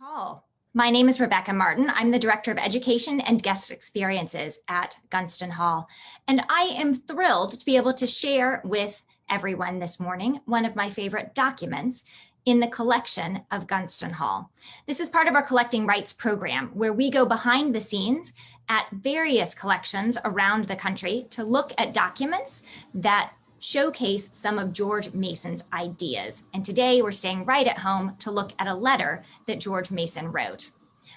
Hall. My name is Rebecca Martin. I'm the Director of Education and Guest Experiences at Gunston Hall. And I am thrilled to be able to share with everyone this morning one of my favorite documents in the collection of Gunston Hall. This is part of our Collecting Rights program, where we go behind the scenes at various collections around the country to look at documents that showcase some of George Mason's ideas. And today we're staying right at home to look at a letter that George Mason wrote.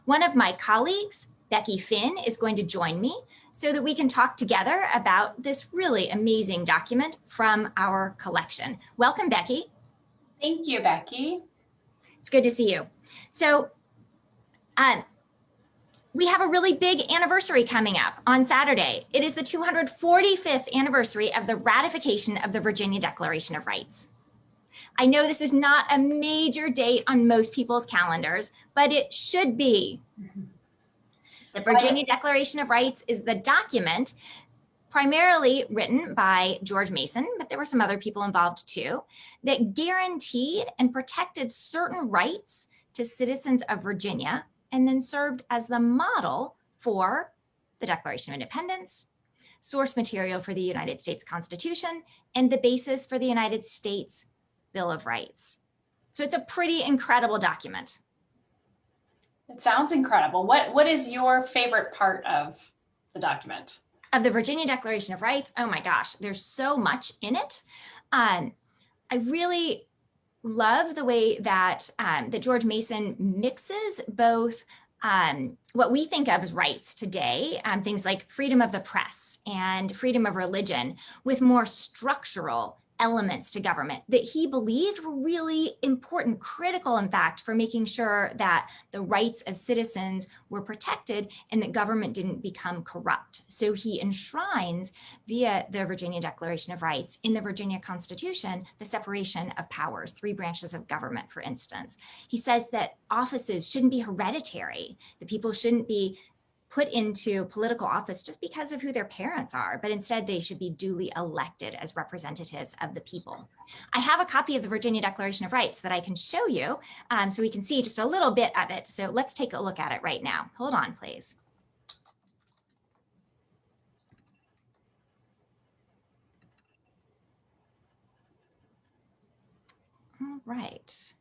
One of my colleagues, Becky Finn, is going to join me so that we can talk together about this really amazing document from our collection. Welcome, Becky. Thank you, Becky. It's good to see you. So, we have a really big anniversary coming up on Saturday. It is the 245th anniversary of the ratification of the Virginia Declaration of Rights. I know this is not a major date on most people's calendars, but it should be. The Virginia Declaration of Rights is the document primarily written by George Mason, but there were some other people involved too, that guaranteed and protected certain rights to citizens of Virginia, and then served as the model for the Declaration of Independence, source material for the United States Constitution, and the basis for the United States Bill of Rights. So it's a pretty incredible document. It sounds incredible. What is your favorite part of the document? Of the Virginia Declaration of Rights, oh my gosh, there's so much in it. I really love the way that that George Mason mixes both what we think of as rights today, things like freedom of the press and freedom of religion, with more structural elements to government that he believed were really important, critical, in fact, for making sure that the rights of citizens were protected and that government didn't become corrupt. So he enshrines via the Virginia Declaration of Rights in the Virginia Constitution, the separation of powers, 3 branches of government, for instance. He says that offices shouldn't be hereditary, that people shouldn't be put into political office just because of who their parents are, but instead they should be duly elected as representatives of the people. I have a copy of the Virginia Declaration of Rights that I can show you so we can see just a little bit of it. So let's take a look at it right now. Hold on, please. All right.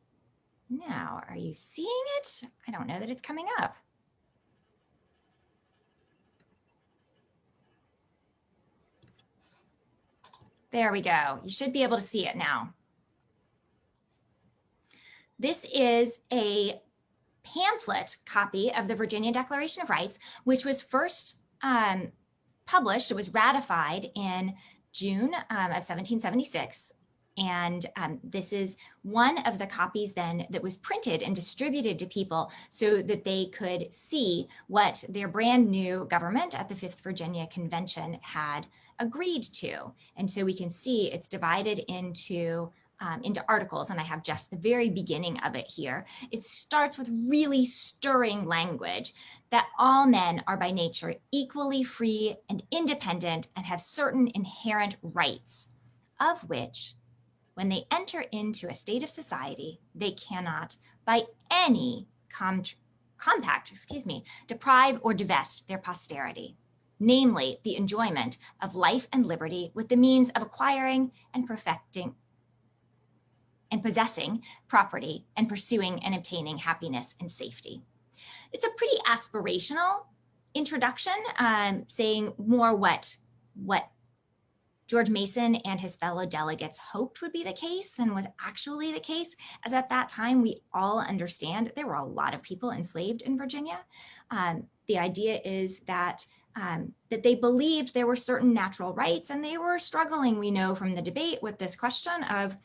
Now, are you seeing it? I don't know that it's coming up. There we go. You should be able to see it now. This is a pamphlet copy of the Virginia Declaration of Rights, which was first published, it was ratified in June of 1776. And this is one of the copies then that was printed and distributed to people so that they could see what their brand new government at the 5th Virginia Convention had agreed to. And so we can see it's divided into articles, and I have just the very beginning of it here. It starts with really stirring language that all men are by nature equally free and independent and have certain inherent rights, of which, when they enter into a state of society, they cannot, by any compact, deprive or divest their posterity, namely the enjoyment of life and liberty with the means of acquiring and perfecting and possessing property and pursuing and obtaining happiness and safety. It's a pretty aspirational introduction, saying more what George Mason and his fellow delegates hoped would be the case than was actually the case, as at that time we all understand there were a lot of people enslaved in Virginia. The idea is that they believed there were certain natural rights, and they were struggling, we know from the debate, with this question of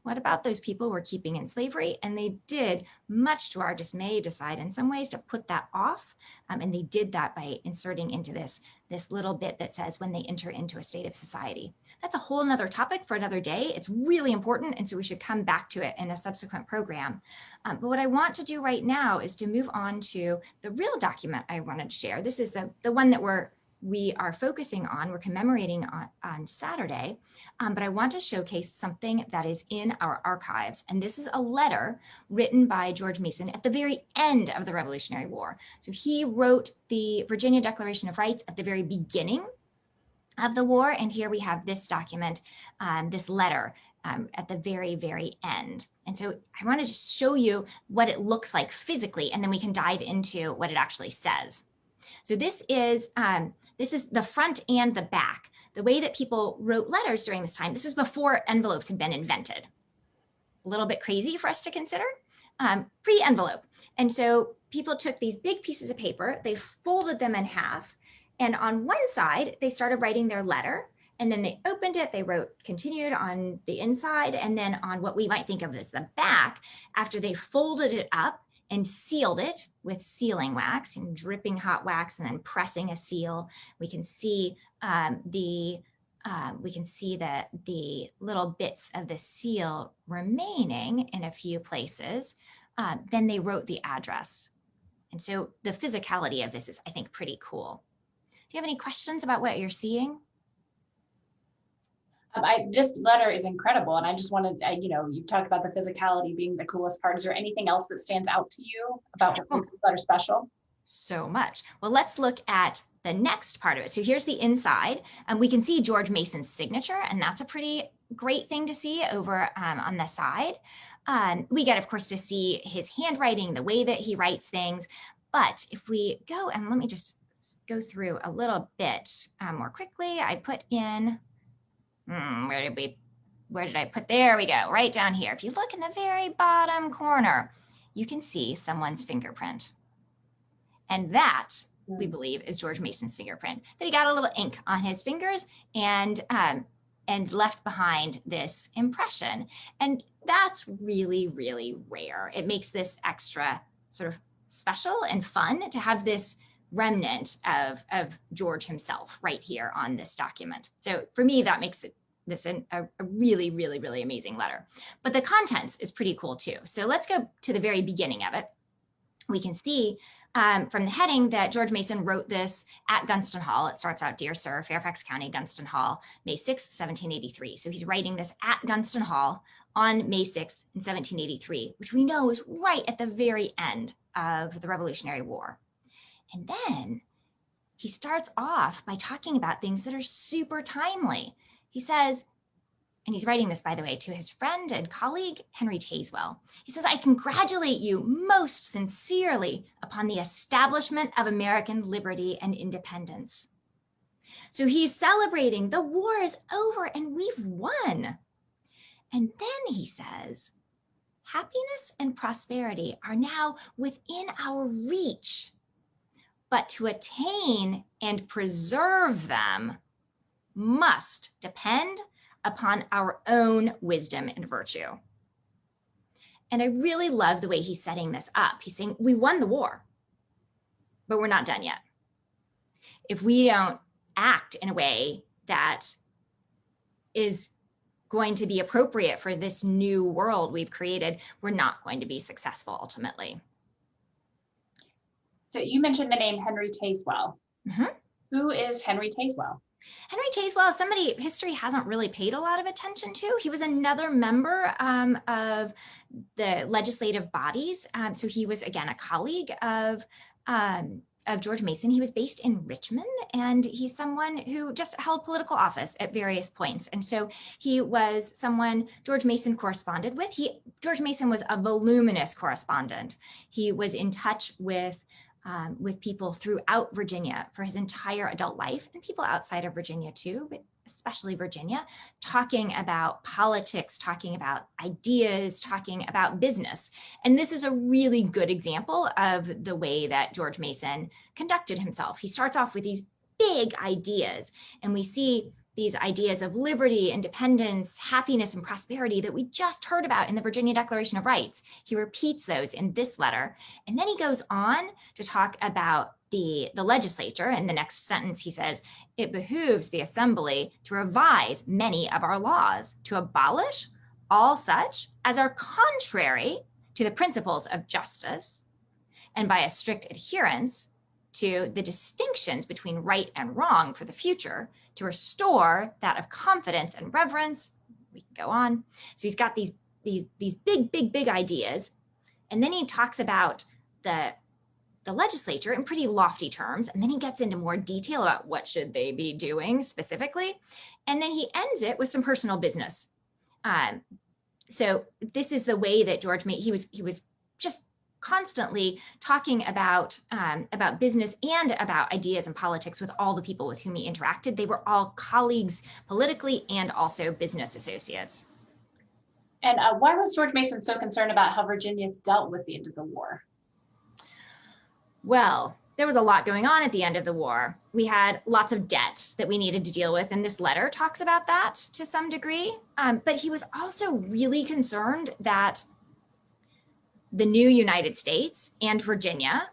what about those people we're keeping in slavery? And they did, much to our dismay, decide in some ways to put that off. And they did that by inserting into this little bit that says when they enter into a state of society. That's a whole nother topic for another day. It's really important, and so we should come back to it in a subsequent program. But what I want to do right now is to move on to the real document I wanted to share. This is the one that we're we are focusing on, we're commemorating on Saturday, but I want to showcase something that is in our archives. And this is a letter written by George Mason at the very end of the Revolutionary War. So he wrote the Virginia Declaration of Rights at the very beginning of the war. And here we have this document, this letter at the very, very end. And so I want to just show you what it looks like physically, and then we can dive into what it actually says. So this is the front and the back. The way that people wrote letters during this time, this was before envelopes had been invented. A little bit crazy for us to consider, pre-envelope. And so people took these big pieces of paper, they folded them in half, and on one side, they started writing their letter, and then they opened it, they wrote continued on the inside, and then on what we might think of as the back, after they folded it up and sealed it with sealing wax and dripping hot wax and then pressing a seal, we can see the little bits of the seal remaining in a few places. Then they wrote the address. And so the physicality of this is, I think, pretty cool. Do you have any questions about what you're seeing? This letter is incredible. And I just wanted, you talked about the physicality being the coolest part. Is there anything else that stands out to you about what makes this letter special? So much. Well, let's look at the next part of it. So here's the inside, and we can see George Mason's signature, and that's a pretty great thing to see over on the side. We get, of course, to see his handwriting, the way that he writes things. But if we go, and let me just go through a little bit more quickly. I put in, where did I put, there we go, right down here. If you look in the very bottom corner, you can see someone's fingerprint. And that, we believe, is George Mason's fingerprint, that he got a little ink on his fingers and left behind this impression. And that's really, really rare. It makes this extra sort of special and fun to have this remnant of George himself right here on this document. So for me, that makes this a really, really, really amazing letter. But the contents is pretty cool too. So let's go to the very beginning of it. We can see from the heading that George Mason wrote this at Gunston Hall. It starts out, "Dear Sir, Fairfax County, Gunston Hall, May 6th, 1783. So he's writing this at Gunston Hall on May 6th in 1783, which we know is right at the very end of the Revolutionary War. And then he starts off by talking about things that are super timely. He says, and he's writing this, by the way, to his friend and colleague, Henry Tazewell. He says, "I congratulate you most sincerely upon the establishment of American liberty and independence." So he's celebrating the war is over and we've won. And then he says, "Happiness and prosperity are now within our reach, but to attain and preserve them must depend upon our own wisdom and virtue." And I really love the way he's setting this up. He's saying, we won the war, but we're not done yet. If we don't act in a way that is going to be appropriate for this new world we've created, we're not going to be successful ultimately. So you mentioned the name Henry Tazewell. Mm-hmm. Who is Henry Tazewell? Henry Tazewell is somebody history hasn't really paid a lot of attention to. He was another member of the legislative bodies. So he was, again, a colleague of George Mason. He was based in Richmond, and he's someone who just held political office at various points. And so he was someone George Mason corresponded with. George Mason was a voluminous correspondent. He was in touch with people throughout Virginia for his entire adult life, and people outside of Virginia too, but especially Virginia, talking about politics, talking about ideas, talking about business. And this is a really good example of the way that George Mason conducted himself. He starts off with these big ideas, and we see these ideas of liberty, independence, happiness, and prosperity that we just heard about in the Virginia Declaration of Rights. He repeats those in this letter. And then he goes on to talk about the legislature. In the next sentence, he says, "It behooves the assembly to revise many of our laws, to abolish all such as are contrary to the principles of justice, and by a strict adherence to the distinctions between right and wrong for the future, to restore that of confidence and reverence. We can go on. So he's got these big ideas. And then he talks about the legislature in pretty lofty terms. And then he gets into more detail about what should they be doing specifically. And then he ends it with some personal business. So this is the way that George he was just constantly talking about business and about ideas and politics with all the people with whom he interacted. They were all colleagues politically and also business associates. And why was George Mason so concerned about how Virginians dealt with the end of the war? Well, there was a lot going on at the end of the war. We had lots of debt that we needed to deal with, and this letter talks about that to some degree. But he was also really concerned that the new United States and Virginia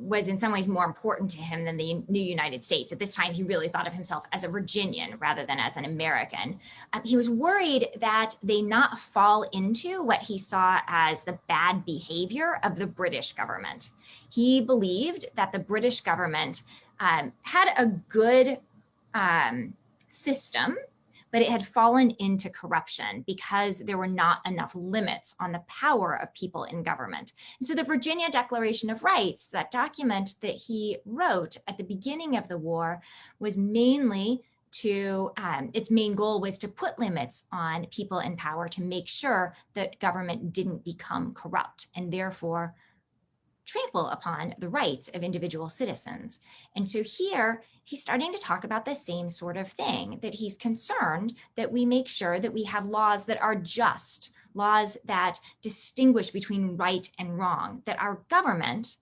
was in some ways more important to him than the new United States. At this time, he really thought of himself as a Virginian rather than as an American. He was worried that they not fall into what he saw as the bad behavior of the British government. He believed that the British government had a good system, but it had fallen into corruption because there were not enough limits on the power of people in government. And so the Virginia Declaration of Rights, that document that he wrote at the beginning of the war, was mainly its main goal was to put limits on people in power to make sure that government didn't become corrupt and therefore trample upon the rights of individual citizens. And so here he's starting to talk about the same sort of thing, that he's concerned that we make sure that we have laws that are just, laws that distinguish between right and wrong, that our government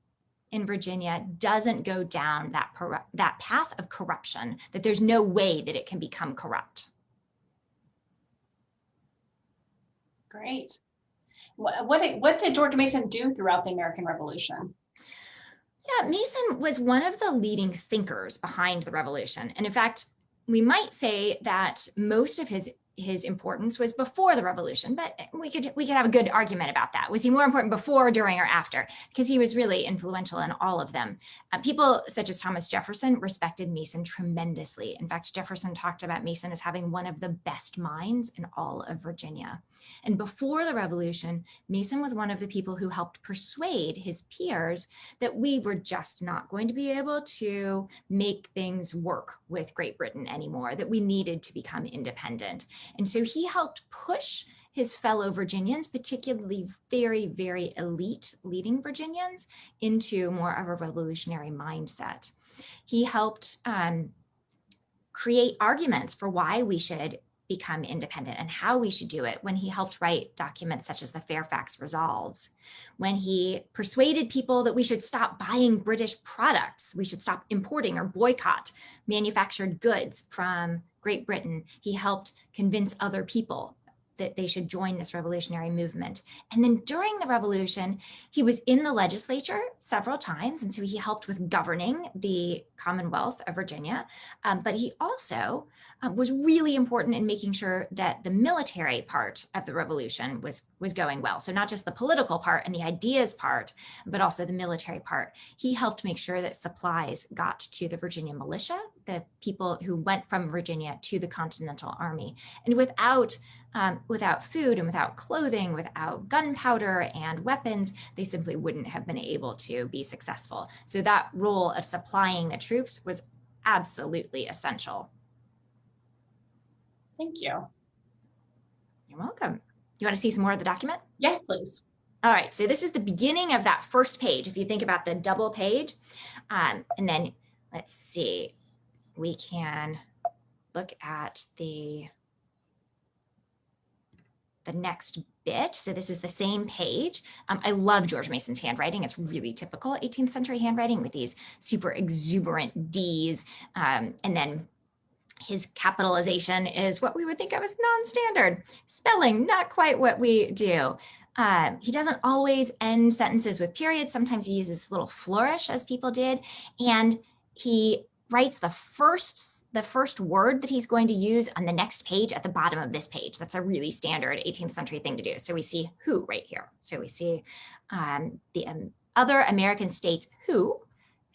in Virginia doesn't go down that path of corruption, that there's no way that it can become corrupt. Great. What did George Mason do throughout the American Revolution? Yeah, Mason was one of the leading thinkers behind the revolution. And in fact, we might say that most of his importance was before the revolution, but we could have a good argument about that. Was he more important before, during, or after? Because he was really influential in all of them. People such as Thomas Jefferson respected Mason tremendously. In fact, Jefferson talked about Mason as having one of the best minds in all of Virginia. And before the revolution, Mason was one of the people who helped persuade his peers that we were just not going to be able to make things work with Great Britain anymore, that we needed to become independent. And so he helped push his fellow Virginians, particularly very, very elite leading Virginians, into more of a revolutionary mindset. He helped create arguments for why we should become independent and how we should do it when he helped write documents such as the Fairfax Resolves, when he persuaded people that we should stop buying British products, we should stop importing or boycott manufactured goods from Great Britain. He helped convince other people that they should join this revolutionary movement. And then during the revolution, he was in the legislature several times. And so he helped with governing the Commonwealth of Virginia. But he also was really important in making sure that the military part of the revolution was going well. So not just the political part and the ideas part, but also the military part. He helped make sure that supplies got to the Virginia militia, the people who went from Virginia to the Continental Army. And without food and without clothing, without gunpowder and weapons, they simply wouldn't have been able to be successful. So that role of supplying the troops was absolutely essential. Thank you. You're welcome. You want to see some more of the document? Yes, please. All right, so this is the beginning of that first page. If you think about the double page, and then let's see, we can look at the next bit. So this is the same page. I love George Mason's handwriting. It's really typical 18th century handwriting with these super exuberant Ds. And then his capitalization is what we would think of as non-standard. Spelling, not quite what we do. He doesn't always end sentences with periods. Sometimes he uses a little flourish as people did. And he writes the first word that he's going to use on the next page at the bottom of this page. That's a really standard 18th century thing to do. So we see who right here. So we see the other American states who,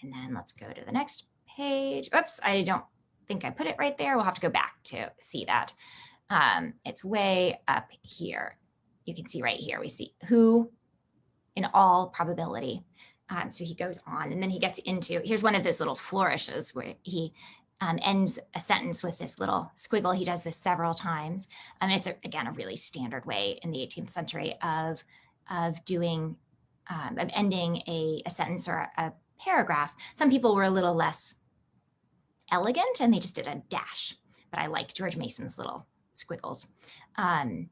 and then let's go to the next page. Oops, I don't think I put it right there. We'll have to go back to see that. It's way up here. You can see right here, we see who in all probability. So he goes on, and then he gets into, here's one of those little flourishes where he ends a sentence with this little squiggle. He does this several times. It's, again, a really standard way in the 18th century of doing, of ending a sentence or a paragraph. Some people were a little less elegant and they just did a dash, but I like George Mason's little squiggles. And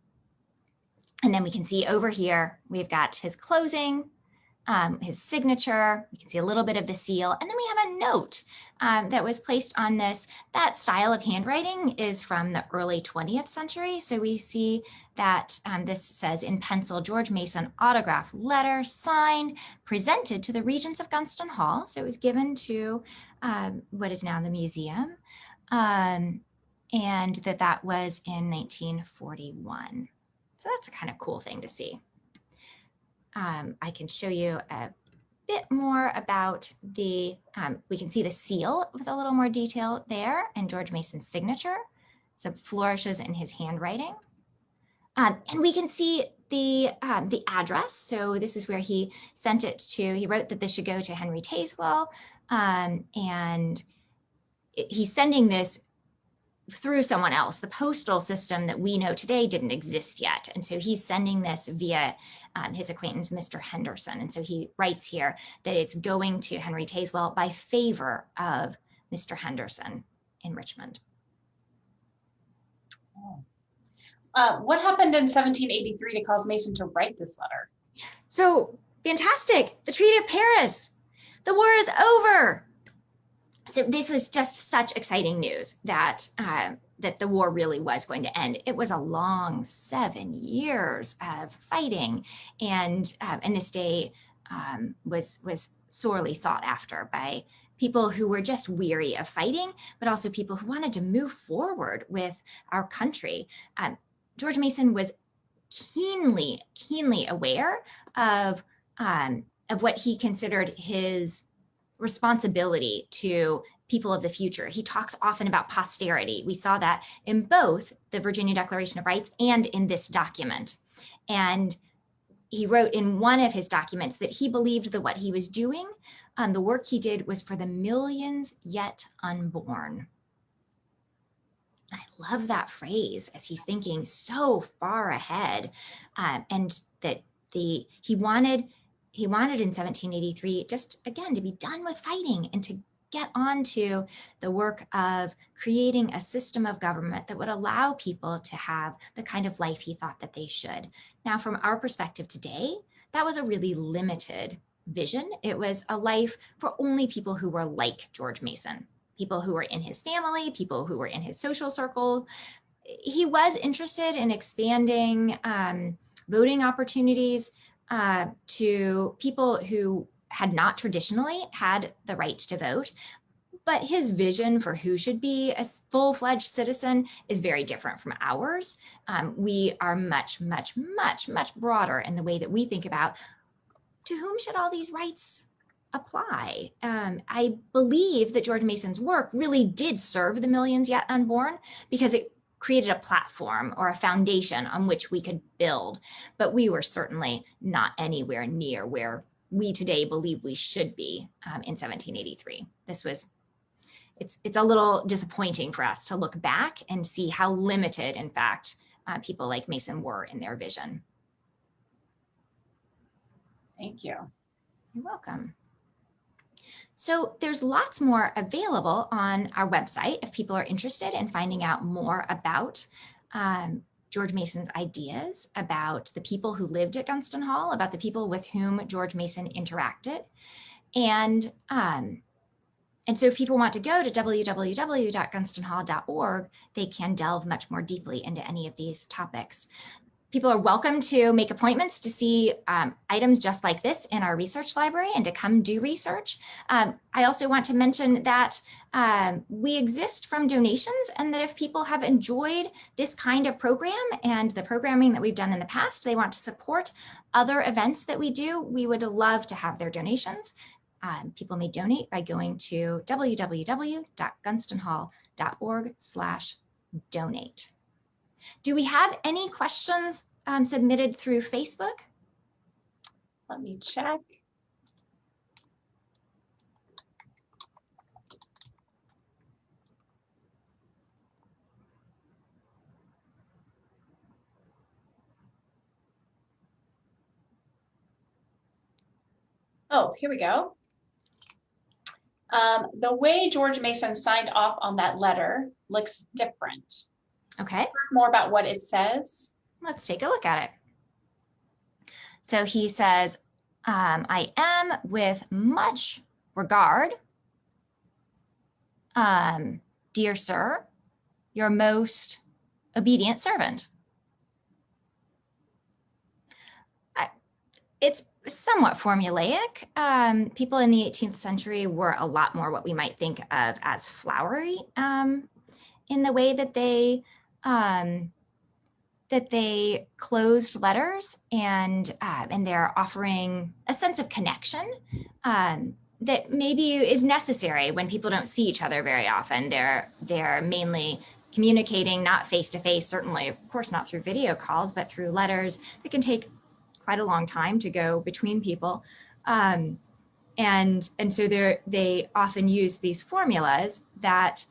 then we can see over here, we've got his closing, his signature. You can see a little bit of the seal. And then we have a note that was placed on this. That style of handwriting is from the early 20th century. So we see that this says in pencil, George Mason autograph letter signed, presented to the Regents of Gunston Hall. So it was given to what is now the museum. And that was in 1941. So that's a kind of cool thing to see. I can show you a bit more about the, we can see the seal with a little more detail there and George Mason's signature, some flourishes in his handwriting. And we can see the address. So this is where he sent it to, he wrote that this should go to Henry Tazewell, and he's sending this through someone else. The postal system that we know today didn't exist yet. And so he's sending this via his acquaintance, Mr. Henderson. And so he writes here that it's going to Henry Tazewell by favor of Mr. Henderson in Richmond. What happened in 1783 to cause Mason to write this letter? So fantastic, the Treaty of Paris. The war is over. So this was just such exciting news that that the war really was going to end. It was a long 7 years of fighting, and this day was sorely sought after by people who were just weary of fighting, but also people who wanted to move forward with our country. George Mason was keenly aware of what he considered his responsibility to people of the future. He talks often about posterity. We saw that in both the Virginia Declaration of Rights and in this document. And he wrote in one of his documents that he believed that what he was doing, the work he did was for the millions yet unborn. I love that phrase as he's thinking so far ahead, and that he wanted in 1783 just again to be done with fighting and to get on to the work of creating a system of government that would allow people to have the kind of life he thought that they should. Now, from our perspective today, that was a really limited vision. It was a life for only people who were like George Mason, people who were in his family, people who were in his social circle. He was interested in expanding voting opportunities to people who had not traditionally had the right to vote. But his vision for who should be a full-fledged citizen is very different from ours. We are much broader in the way that we think about to whom should all these rights apply. I believe that George Mason's work really did serve the millions yet unborn because it created a platform or a foundation on which we could build, but we were certainly not anywhere near where we today believe we should be in 1783. It's a little disappointing for us to look back and see how limited, in fact, people like Mason were in their vision. Thank you. You're welcome. So there's lots more available on our website if people are interested in finding out more about George Mason's ideas, about the people who lived at Gunston Hall, about the people with whom George Mason interacted. And so if people want to go to www.gunstonhall.org, they can delve much more deeply into any of these topics. People are welcome to make appointments to see items just like this in our research library and to come do research. I also want to mention that we exist from donations, and that if people have enjoyed this kind of program and the programming that we've done in the past, they want to support other events that we do, we would love to have their donations. People may donate by going to www.gunstonhall.org/donate. Do we have any questions submitted through Facebook? Let me check. Oh, here we go. The way George Mason signed off on that letter looks different. Okay. More about what it says. Let's take a look at it. So he says, I am with much regard, dear sir, your most obedient servant. It's somewhat formulaic. People in the 18th century were a lot more what we might think of as flowery in the way that they closed letters, and they're offering a sense of connection that maybe is necessary when people don't see each other very often. They're mainly communicating not face to face, certainly, of course, not through video calls, but through letters that can take quite a long time to go between people. And so they often use these formulas that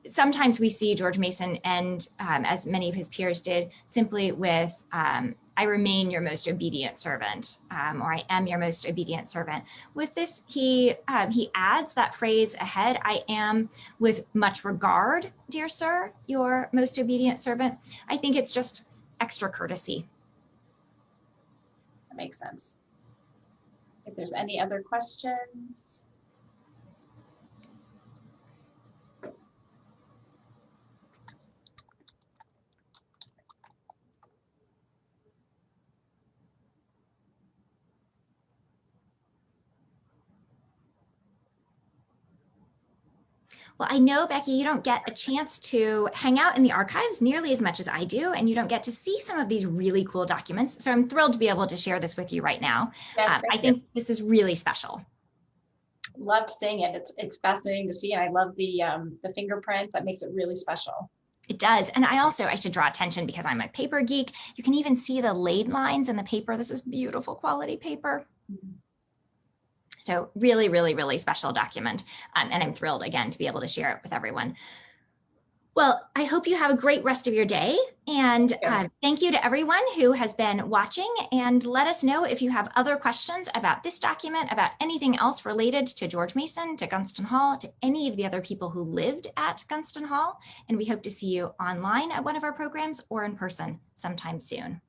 sometimes we see George Mason end, as many of his peers did, simply with, I remain your most obedient servant, or I am your most obedient servant. With this, he adds that phrase ahead, I am with much regard, dear sir, your most obedient servant. I think it's just extra courtesy. That makes sense. If there's any other questions. Well, I know, Becky, you don't get a chance to hang out in the archives nearly as much as I do, and you don't get to see some of these really cool documents. So I'm thrilled to be able to share this with you right now. Yes, I think this is really special. Loved seeing it. It's fascinating to see, and I love the fingerprints. That makes it really special. It does. And I should draw attention because I'm a paper geek. You can even see the laid lines in the paper. This is beautiful quality paper. Mm-hmm. So really, really, really special document. And I'm thrilled again to be able to share it with everyone. Well, I hope you have a great rest of your day. And thank you to everyone who has been watching, and let us know if you have other questions about this document, about anything else related to George Mason, to Gunston Hall, to any of the other people who lived at Gunston Hall. And we hope to see you online at one of our programs or in person sometime soon.